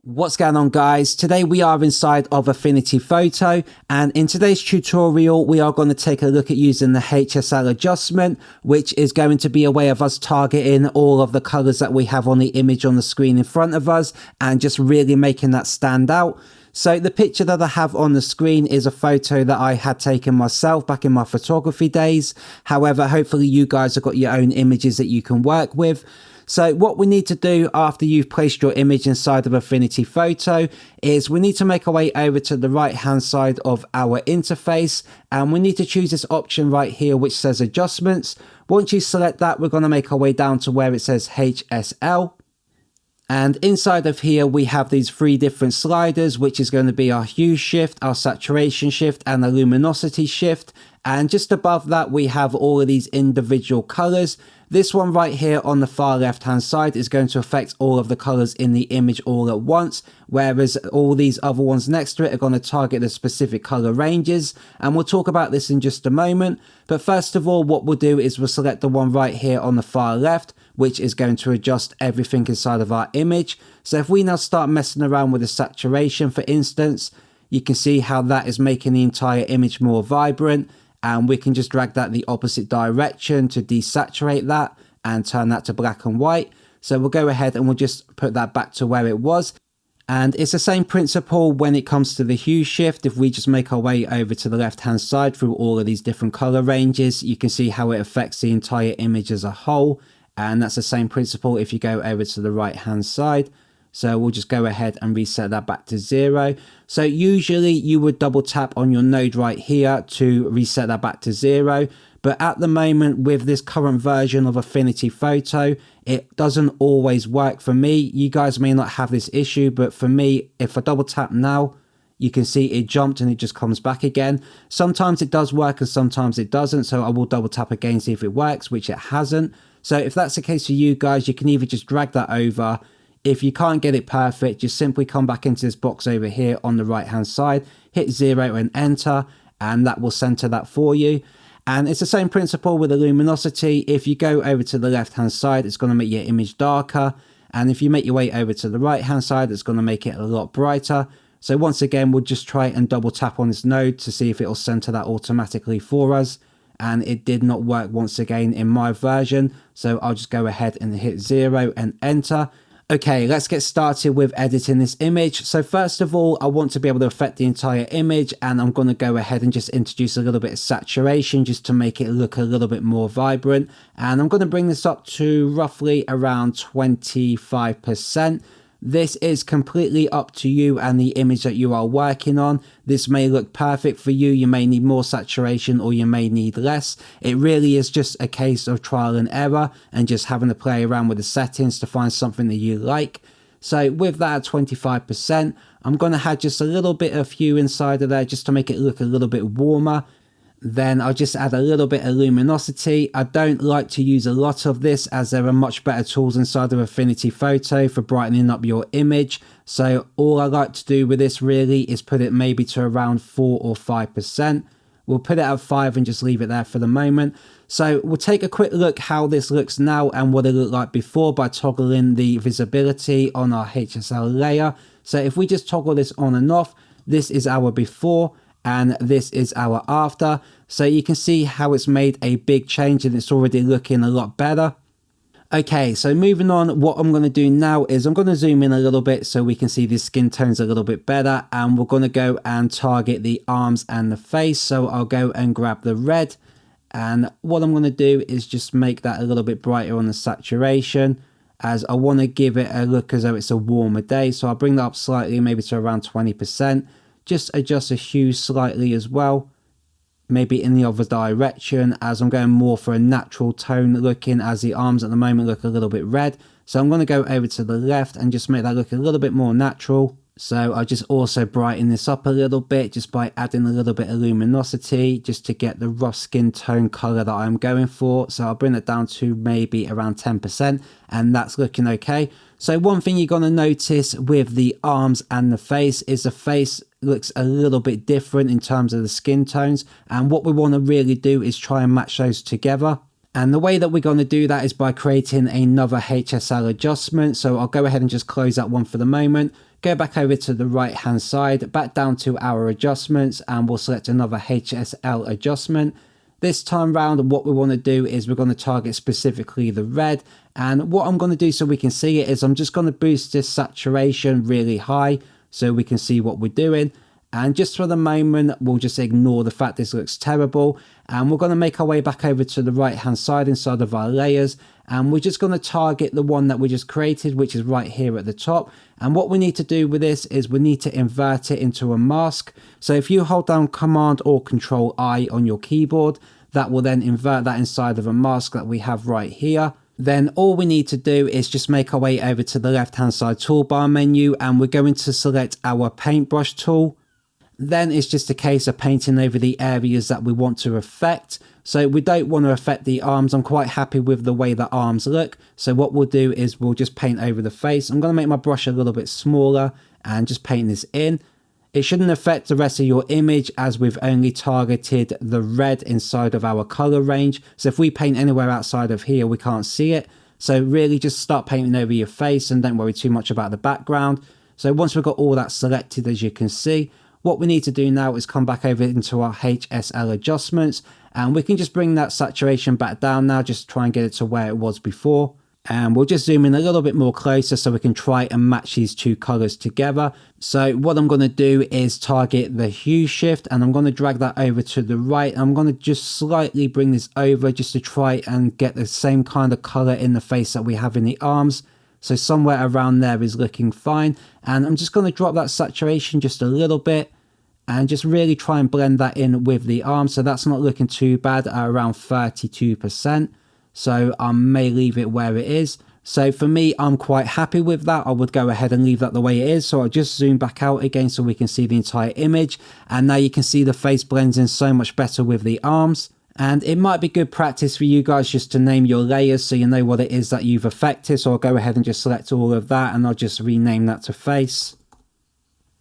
What's going on, guys? Today we are inside of Affinity Photo, and in today's tutorial we are going to take a look at using the HSL adjustment, which is going to be a way of us targeting all of the colors that we have on the image on the screen in front of us and just really making that stand out. So the picture that I have on the screen is a photo that I had taken myself back in my photography days. However, hopefully you guys have got your own images that you can work with. So what we need to do after you've placed your image inside of Affinity Photo is we need to make our way over to the right hand side of our interface, and we need to choose this option right here which says adjustments. Once you select that, we're going to make our way down to where it says HSL. And inside of here, we have these three different sliders, which is going to be our hue shift, our saturation shift, and the luminosity shift. And just above that, we have all of these individual colors. This one right here on the far left hand side is going to affect all of the colors in the image all at once, whereas all these other ones next to it are going to target the specific color ranges. And we'll talk about this in just a moment. But first of all, what we'll do is we'll select the one right here on the far left, which is going to adjust everything inside of our image. So if we now start messing around with the saturation, for instance, you can see how that is making the entire image more vibrant. And we can just drag that the opposite direction to desaturate that and turn that to black and white. So we'll go ahead and we'll just put that back to where it was. And it's the same principle when it comes to the hue shift. If we just make our way over to the left hand side through all of these different color ranges, you can see how it affects the entire image as a whole. And that's the same principle if you go over to the right hand side. So we'll just go ahead and reset that back to 0. So usually you would double tap on your node right here to reset that back to 0. But at the moment with this current version of Affinity Photo, it doesn't always work for me. You guys may not have this issue, but for me, if I double tap now, you can see it jumped and it just comes back again. Sometimes it does work and sometimes it doesn't. So I will double tap again, see if it works, which it hasn't. So if that's the case for you guys, you can either just drag that over. If you can't get it perfect, just simply come back into this box over here on the right hand side, hit 0 and enter, and that will center that for you. And it's the same principle with the luminosity. If you go over to the left hand side, it's going to make your image darker. And if you make your way over to the right hand side, it's going to make it a lot brighter. So once again, we'll just try and double tap on this node to see if it will center that automatically for us. And it did not work once again in my version. So I'll just go ahead and hit 0 and enter. Okay, let's get started with editing this image. So first of all, I want to be able to affect the entire image, and I'm going to go ahead and just introduce a little bit of saturation just to make it look a little bit more vibrant. And I'm going to bring this up to roughly around 25%. This is completely up to you and the image that you are working on. This may look perfect for you. You may need more saturation or you may need less. It really is just a case of trial and error and just having to play around with the settings to find something that you like. So with that at 25%, I'm going to add just a little bit of hue inside of there just to make it look a little bit warmer. Then I'll just add a little bit of luminosity. I don't like to use a lot of this as there are much better tools inside of Affinity Photo for brightening up your image. So all I like to do with this really is put it maybe to around 4 or 5%. We'll put it at 5 and just leave it there for the moment. So we'll take a quick look how this looks now and what it looked like before by toggling the visibility on our HSL layer. So if we just toggle this on and off, this is our before. And this is our after. So you can see how it's made a big change and it's already looking a lot better. Okay, so moving on, what I'm going to do now is I'm going to zoom in a little bit so we can see the skin tones a little bit better. And we're going to go and target the arms and the face. So I'll go and grab the red. And what I'm going to do is just make that a little bit brighter on the saturation, as I want to give it a look as though it's a warmer day. So I'll bring that up slightly, maybe to around 20%. Just adjust the hue slightly as well, maybe in the other direction, as I'm going more for a natural tone looking, as the arms at the moment look a little bit red. So I'm going to go over to the left and just make that look a little bit more natural. So I'll just also brighten this up a little bit just by adding a little bit of luminosity just to get the rough skin tone color that I'm going for. So I'll bring it down to maybe around 10% and that's looking okay. So one thing you're going to notice with the arms and the face is the face looks a little bit different in terms of the skin tones. And what we want to really do is try and match those together. And the way that we're going to do that is by creating another HSL adjustment. So I'll go ahead and just close that one for the moment. Go back over to the right hand side, back down to our adjustments, and we'll select another HSL adjustment. This time round, what we want to do is we're going to target specifically the red. And what I'm going to do so we can see it is I'm just going to boost this saturation really high so we can see what we're doing. And just for the moment, we'll just ignore the fact this looks terrible. And we're going to make our way back over to the right hand side inside of our layers. And we're just going to target the one that we just created, which is right here at the top. And what we need to do with this is we need to invert it into a mask. So if you hold down Command or Control I on your keyboard, that will then invert that inside of a mask that we have right here. Then all we need to do is just make our way over to the left hand side toolbar menu, and we're going to select our paintbrush tool. Then it's just a case of painting over the areas that we want to affect. So we don't want to affect the arms. I'm quite happy with the way the arms look. So what we'll do is we'll just paint over the face. I'm going to make my brush a little bit smaller and just paint this in. It shouldn't affect the rest of your image as we've only targeted the red inside of our color range. So if we paint anywhere outside of here, we can't see it. So really just start painting over your face and don't worry too much about the background. So once we've got all that selected, as you can see, what we need to do now is come back over into our HSL adjustments, and we can just bring that saturation back down now, just try and get it to where it was before. And we'll just zoom in a little bit more closer so we can try and match these two colors together. So what I'm going to do is target the hue shift, and I'm going to drag that over to the right. I'm going to just slightly bring this over just to try and get the same kind of color in the face that we have in the arms. So somewhere around there is looking fine. And I'm just going to drop that saturation just a little bit and just really try and blend that in with the arm. So that's not looking too bad at around 32%. So I may leave it where it is. So for me, I'm quite happy with that. I would go ahead and leave that the way it is. So I'll just zoom back out again so we can see the entire image. And now you can see the face blends in so much better with the arms. And it might be good practice for you guys just to name your layers so you know what it is that you've affected. So I'll go ahead and just select all of that, and I'll just rename that to face.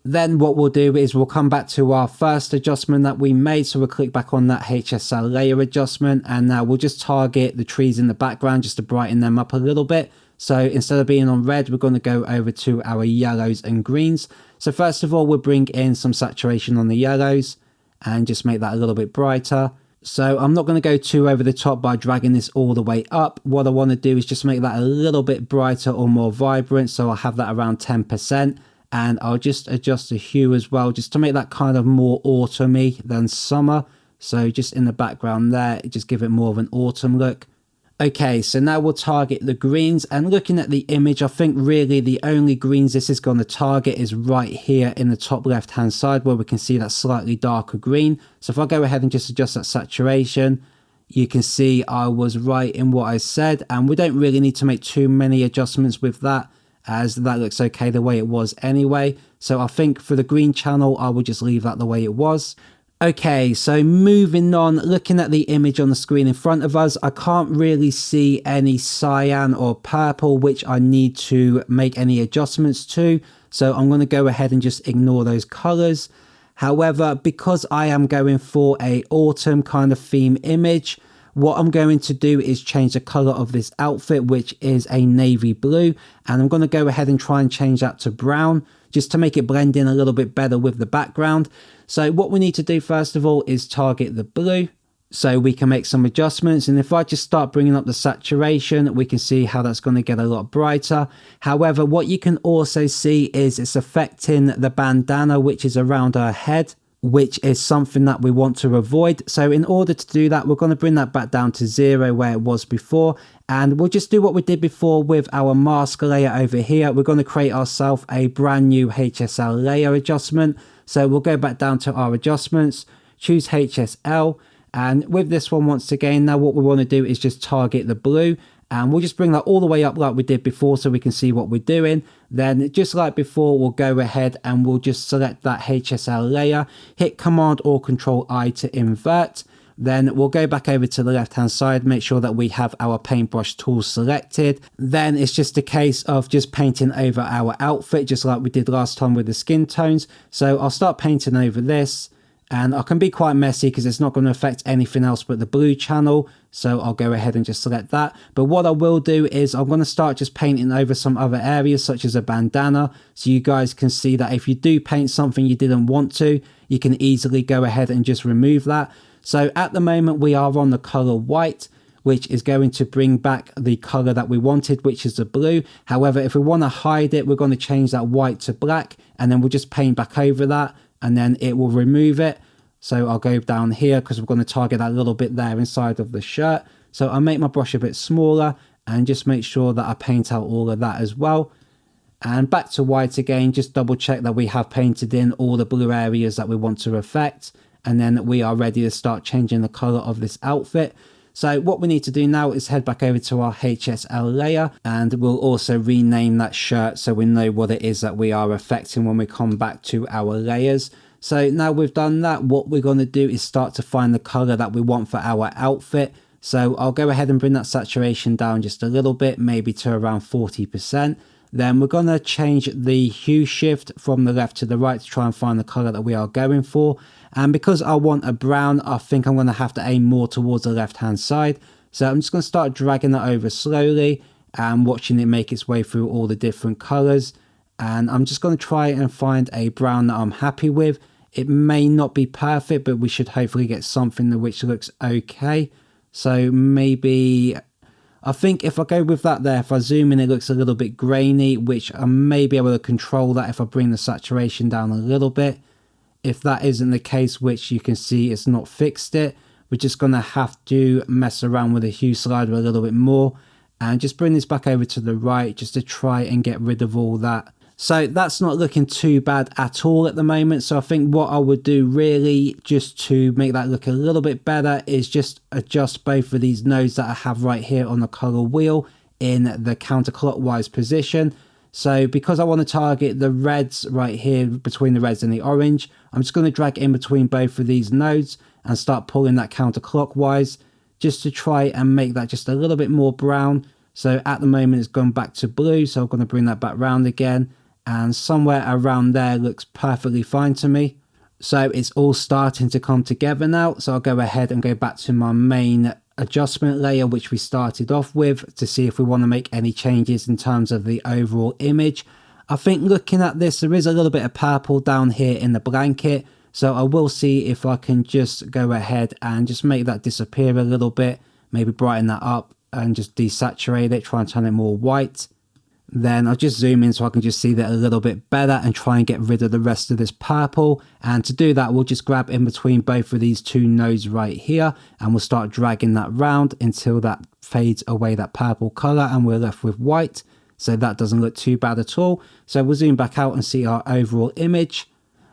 Then what we'll do is we'll come back to our first adjustment that we made. So we'll click back on that HSL layer adjustment, and now we'll just target the trees in the background just to brighten them up a little bit. So instead of being on red, we're going to go over to our yellows and greens. So first of all, we'll bring in some saturation on the yellows and just make that a little bit brighter. So I'm not going to go too over the top by dragging this all the way up. What I want to do is just make that a little bit brighter or more vibrant. So I'll have that around 10%. And I'll just adjust the hue as well, just to make that kind of more autumny than summer. So just in the background there, just give it more of an autumn look. Okay, so now we'll target the greens, and looking at the image, I think really the only greens this is going to target is right here in the top left hand side where we can see that slightly darker green. So if I go ahead and just adjust that saturation, you can see I was right in what I said, and we don't really need to make too many adjustments with that, as that looks okay the way it was anyway. So I think for the green channel, I will just leave that the way it was. Okay, so moving on, looking at the image on the screen in front of us, I can't really see any cyan or purple, which I need to make any adjustments to. So I'm going to go ahead and just ignore those colors. However, because I am going for a autumn kind of theme image, what I'm going to do is change the color of this outfit, which is a navy blue. And I'm going to go ahead and try and change that to brown, just to make it blend in a little bit better with the background. So what we need to do first of all is target the blue so we can make some adjustments. And if I just start bringing up the saturation, we can see how that's going to get a lot brighter. However, what you can also see is it's affecting the bandana, which is around her head, which is something that we want to avoid. So in order to do that, we're going to bring that back down to 0 where it was before. And we'll just do what we did before with our mask layer over here. We're going to create ourselves a brand new HSL layer adjustment. So we'll go back down to our adjustments, choose HSL. And with this one, once again, now what we want to do is just target the blue. And we'll just bring that all the way up like we did before so we can see what we're doing. Then just like before, we'll go ahead and we'll just select that HSL layer, hit Command or Control I to invert. Then we'll go back over to the left hand side, make sure that we have our paintbrush tool selected. Then it's just a case of just painting over our outfit, just like we did last time with the skin tones. So I'll start painting over this. And I can be quite messy because it's not going to affect anything else but the blue channel. So I'll go ahead and just select that. But what I will do is I'm going to start just painting over some other areas such as a bandana. So you guys can see that if you do paint something you didn't want to, you can easily go ahead and just remove that. So at the moment we are on the color white, which is going to bring back the color that we wanted, which is the blue. However, if we want to hide it, we're going to change that white to black, and then we'll just paint back over that, and then it will remove it. So I'll go down here because we're going to target that little bit there inside of the shirt. So I'll make my brush a bit smaller and just make sure that I paint out all of that as well. And back to white again, just double check that we have painted in all the blue areas that we want to affect. And then we are ready to start changing the color of this outfit. So what we need to do now is head back over to our HSL layer, and we'll also rename that shirt so we know what it is that we are affecting when we come back to our layers. So now we've done that, what we're going to do is start to find the color that we want for our outfit. So I'll go ahead and bring that saturation down just a little bit, maybe to around 40%. Then we're going to change the hue shift from the left to the right to try and find the color that we are going for. And because I want a brown, I think I'm going to have to aim more towards the left hand side. So I'm just going to start dragging that over slowly and watching it make its way through all the different colors. And I'm just going to try and find a brown that I'm happy with. It may not be perfect, but we should hopefully get something which looks okay. So maybe, I think if I go with that there, if I zoom in, it looks a little bit grainy, which I may be able to control that if I bring the saturation down a little bit. If that isn't the case, which you can see it's not fixed it, we're just going to have to mess around with the hue slider a little bit more and just bring this back over to the right just to try and get rid of all that. So that's not looking too bad at all at the moment. So I think what I would do really just to make that look a little bit better is just adjust both of these nodes that I have right here on the color wheel in the counterclockwise position. So because I want to target the reds right here between the reds and the orange, I'm just going to drag in between both of these nodes and start pulling that counterclockwise just to try and make that just a little bit more brown. So at the moment it's gone back to blue, so I'm going to bring that back round again, and somewhere around there looks perfectly fine to me. So it's all starting to come together now. So I'll go ahead and go back to my main adjustment layer which we started off with to see if we want to make any changes in terms of the overall image. I think looking at this, there is a little bit of purple down here in the blanket, so I will see if I can just go ahead and just make that disappear a little bit, maybe brighten that up and just desaturate it, try and turn it more white. Then I'll just zoom in so I can just see that a little bit better and try and get rid of the rest of this purple. And to do that, we'll just grab in between both of these two nodes right here, and we'll start dragging that round until that fades away that purple color and we're left with white. So that doesn't look too bad at all. So we'll zoom back out and see our overall image.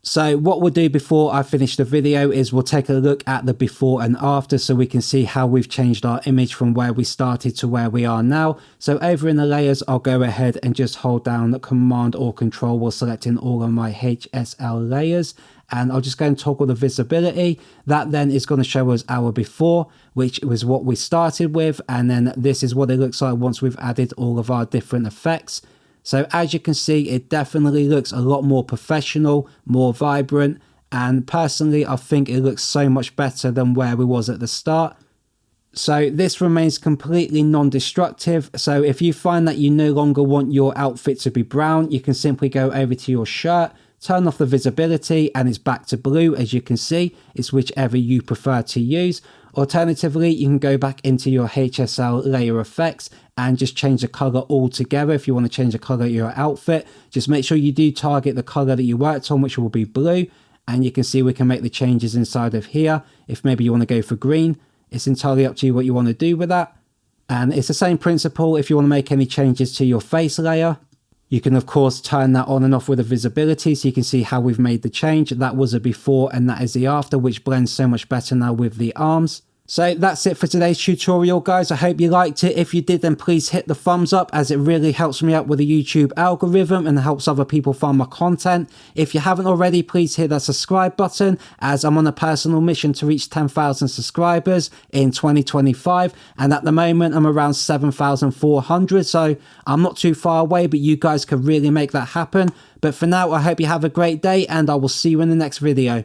So what we'll do before I finish the video is we'll take a look at the before and after so we can see how we've changed our image from where we started to where we are now. So over in the layers, I'll go ahead and just hold down the Command or Control while selecting all of my HSL layers. And I'll just go and toggle the visibility. That then is going to show us our before, which was what we started with. And then this is what it looks like once we've added all of our different effects. So as you can see, it definitely looks a lot more professional, more vibrant, and personally I think it looks so much better than where we was at the start. So this remains completely non-destructive. So if you find that you no longer want your outfit to be brown, you can simply go over to your shirt, turn off the visibility, and it's back to blue. As you can see, it's whichever you prefer to use. Alternatively, you can go back into your HSL layer effects and just change the color altogether. If you want to change the color of your outfit, just make sure you do target the color that you worked on, which will be blue. And you can see we can make the changes inside of here. If maybe you want to go for green, it's entirely up to you what you want to do with that. And it's the same principle if you want to make any changes to your face layer. You can of course turn that on and off with the visibility so you can see how we've made the change. That was a before and that is the after, which blends so much better now with the arms. So that's it for today's tutorial, guys. I hope you liked it. If you did, then please hit the thumbs up, as it really helps me out with the YouTube algorithm and helps other people find my content. If you haven't already, please hit that subscribe button, as I'm on a personal mission to reach 10,000 subscribers in 2025. And at the moment, I'm around 7,400. So I'm not too far away, but you guys could really make that happen. But for now, I hope you have a great day and I will see you in the next video.